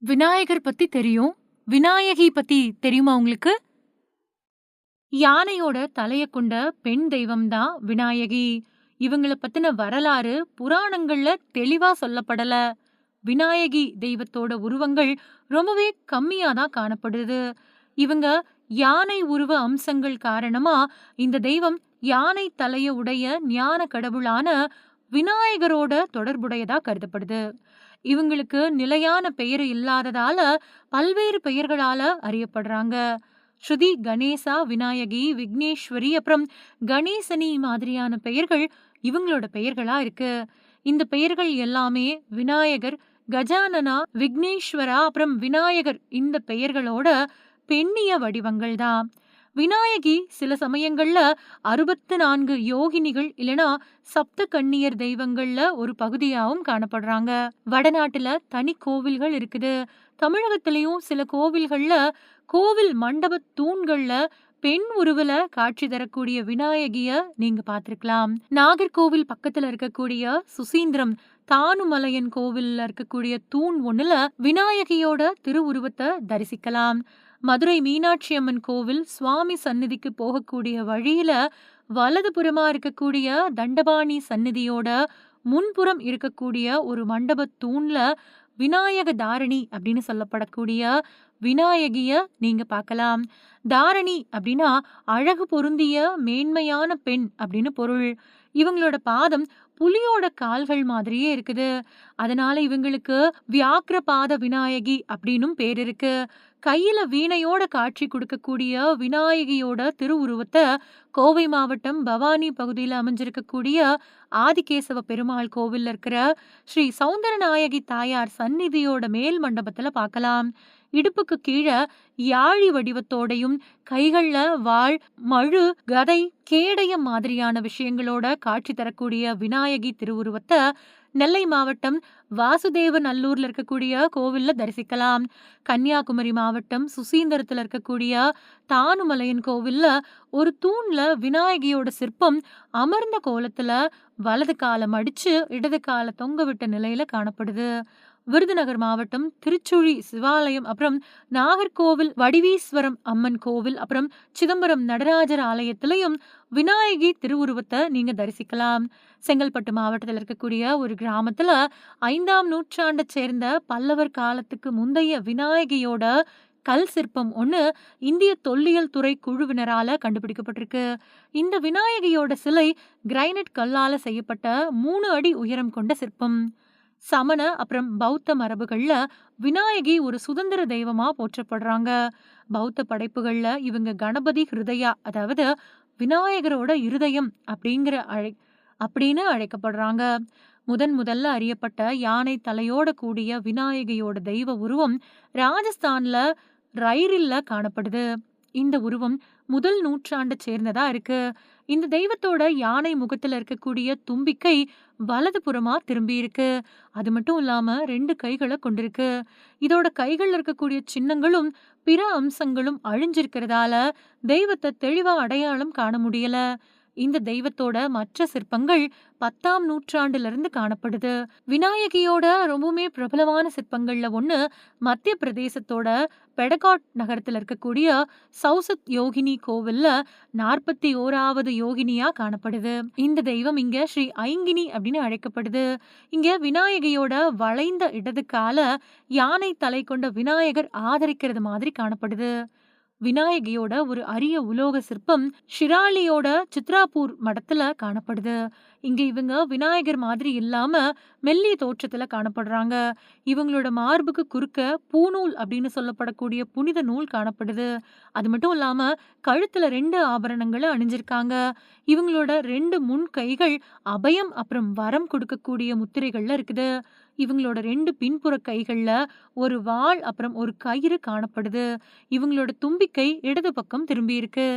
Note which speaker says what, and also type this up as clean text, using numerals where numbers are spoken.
Speaker 1: விநாயகர் பத்தி தெரியும். விநாயகி பத்தி தெரியுமா உங்களுக்கு? யானையோட தலைய கொண்ட பெண் தெய்வம் தான் விநாயகி. இவங்கள பத்தின வரலாறு புராணங்கள்ல தெளிவா சொல்லப்படல. விநாயகி தெய்வத்தோட உருவங்கள் ரொம்பவே கம்மியா தான் காணப்படுது. இவங்க யானை உருவ அம்சங்கள் காரணமா இந்த தெய்வம் யானை தலைய உடைய ஞான கடவுளான விநாயகரோட தொடர்புடையதா கருதப்படுது. இவங்களுக்கு நிலையான பெயர் இல்லாததால பல்வேறு பெயர்களால அறியப்படுறாங்க. ஸ்ருதி கணேசா, விநாயகி, விக்னேஸ்வரி, அப்புறம் கணேசனி மாதிரியான பெயர்கள் இவங்களோட பெயர்களா இருக்கு. இந்த பெயர்கள் எல்லாமே விநாயகர், கஜானனா, விக்னேஸ்வரா, அப்புறம் விநாயகர் இந்த பெயர்களோட பெண்ணிய வடிவங்கள் தான். விநாயகி சில சமயங்கள்ல 64 யோகினிகள் இல்லனா சப்த கன்னியர் தெய்வங்கள்ல ஒரு பகுதியாவும் காணப்படுறாங்க. வடநாட்டுல தனி கோவில்கள் இருக்குது. தமிழகத்திலயும் சில கோவில்கள்ல கோவில் மண்டப தூண்கள்ல பெண் உருவுல காட்சி தரக்கூடிய விநாயகிய நீங்க பார்த்திருக்கலாம். நாகர்கோவில் பக்கத்துல இருக்கக்கூடிய சுசீந்திரம் தானுமலையன் கோவில்ல இருக்கக்கூடிய தூண் ஒண்ணுல விநாயகியோட திருவுருவத்தை தரிசிக்கலாம். மதுரை மீனாட்சி அம்மன் கோவில் சுவாமி சந்நிதிக்கு போகக்கூடிய வழியில வலது புறமா இருக்கக்கூடிய தண்டபாணி சந்நிதியோட முன்புறம் இருக்கக்கூடிய ஒரு மண்டப தூண்ல விநாயக தாரணி அப்படின்னு சொல்லப்படக்கூடிய விநாயகிய நீங்க பார்க்கலாம். தாரணி அப்படின்னா அழகு பொருந்திய மேன்மையான பெண் அப்படின்னு பொருள். இவங்களோட பாதம் புலியோட கால்கள் மாதிரியே இருக்குது. அதனால இவங்களுக்கு வியாக்ரபாத விநாயகி அப்படின்னும் பேர் இருக்கு. கையில வீணையோட காட்சி கொடுக்கக்கூடிய விநாயகியோட திருவுருவத்தை கோவை மாவட்டம் பவானி பகுதியில் அமைஞ்சிருக்கக்கூடிய ஆதிகேசவ பெருமாள் கோவில்ல இருக்கிற ஸ்ரீ சௌந்தரநாயகி தாயார் சந்நிதியோட மேல் மண்டபத்துல பார்க்கலாம். இடுப்புக்கு கீழே யாழி வடிவத்தோடையும் கைகள்ல வாள், மழு, கதை, கேடயம் மாதிரியான விஷயங்களோட காட்சி தரக்கூடிய விநாயகி திருவுருவத்தை நெல்லை மாவட்டம் வாசுதேவநல்லூர்ல இருக்கக்கூடிய கோவில்ல தரிசிக்கலாம். கன்னியாகுமரி மாவட்டம் சுசீந்திரத்துல இருக்கக்கூடிய தானுமலையன் கோவில்ல ஒரு தூண்ல விநாயகியோட சிற்பம் அமர்ந்த கோலத்துல வலது காலை மடிச்சு இடது காலை தொங்க விட்ட நிலையில காணப்படுது. விருதுநகர் மாவட்டம் திருச்சுழி சிவாலயம், அப்புறம் நாகர்கோவில் வடிவீஸ்வரம் அம்மன் கோவில், அப்புறம் சிதம்பரம் நடராஜர் ஆலயத்திலையும் விநாயகி திருவுருவத்தை நீங்க தரிசிக்கலாம். செங்கல்பட்டு மாவட்டத்தில் இருக்கக்கூடிய ஒரு கிராமத்துல 5ஆம் நூற்றாண்டை சேர்ந்த பல்லவர் காலத்துக்கு முந்தைய விநாயகியோட கல் சிற்பம் ஒண்ணு இந்திய தொல்லியல் துறை குழுவினரால கண்டுபிடிக்கப்பட்டிருக்கு. இந்த விநாயகியோட சிலை கிரைனைட் கல்லால செய்யப்பட்ட 3 அடி உயரம் கொண்ட சிற்பம். சமண அப்புறம் பௌத்த மரபுகள்ல விநாயகி ஒரு சுதந்திர தெய்வமா போற்றப்படுறாங்க. பௌத்த படைப்புகள்ல இவங்க கணபதி ஹிருதயா, அதாவது விநாயகரோட இருதயம் அப்படின்னு அழைக்கப்படுறாங்க. முதல்ல அறியப்பட்ட யானை தலையோட கூடிய விநாயகியோட தெய்வ உருவம் ராஜஸ்தான்ல ரைரில்ல காணப்படுது. இந்த உருவம் முதல் நூற்றாண்டை சேர்ந்ததா இருக்கு. இந்த தெய்வத்தோட யானை முகத்துல இருக்கக்கூடிய தும்பிக்கை வலது புறமா திரும்பி இருக்கு. அது மட்டும் இல்லாம 2 கைகளை கொண்டிருக்கு. இதோட கைகள்ல இருக்கக்கூடிய சின்னங்களும் பிற அம்சங்களும் அழிஞ்சிருக்கிறதால தெய்வத்தை தெளிவா அடையாளம் காண முடியல. இந்த தெய்வத்தோட மற்ற சிற்பங்கள் 10ஆம் நூற்றாண்டுல இருந்து காணப்படுது. விநாயகியோட ரொம்பவுமே பிரபலமான சிற்பங்கள்ல ஒண்ணு மத்திய பிரதேசத்தோட பெடகாட் நகரத்துல இருக்கக்கூடிய சௌசத் யோகினி கோவில்ல 41வது யோகினியா காணப்படுது. இந்த தெய்வம் இங்க ஸ்ரீ ஐங்கினி அப்படின்னு அழைக்கப்படுது. இங்க விநாயகியோட வளைந்த இடது கால யானை தலை கொண்ட விநாயகர் ஆதரிக்கிறது மாதிரி காணப்படுது. விநாயகியோட ஒரு அரிய உலோக சிற்பம் ஷிராலியோட சித்ராபூர் மடத்துல காணப்படுது. இங்க இவங்க விநாயகர் மாதிரி இல்லாம மெல்லிய தோற்றத்துல காணப்படுறாங்க. இவங்களோட மார்புக்கு குறுக்க பூநூல் அப்படின்னு சொல்லப்படக்கூடிய புனித நூல் காணப்படுது. அது மட்டும் இல்லாம கழுத்துல 2 ஆபரணங்களை அணிஞ்சிருக்காங்க. இவங்களோட 2 முன் கைகள் அபயம் அப்புறம் வரம் கொடுக்கக்கூடிய முத்திரைகள்ல இருக்குது. இவங்களோட 2 பின்புற கைகள்ல ஒரு வாள் அப்புறம் ஒரு கயிறு காணப்படுது. இவங்களோட தும்பிக்கை இடது பக்கம் திரும்பி இருக்கு.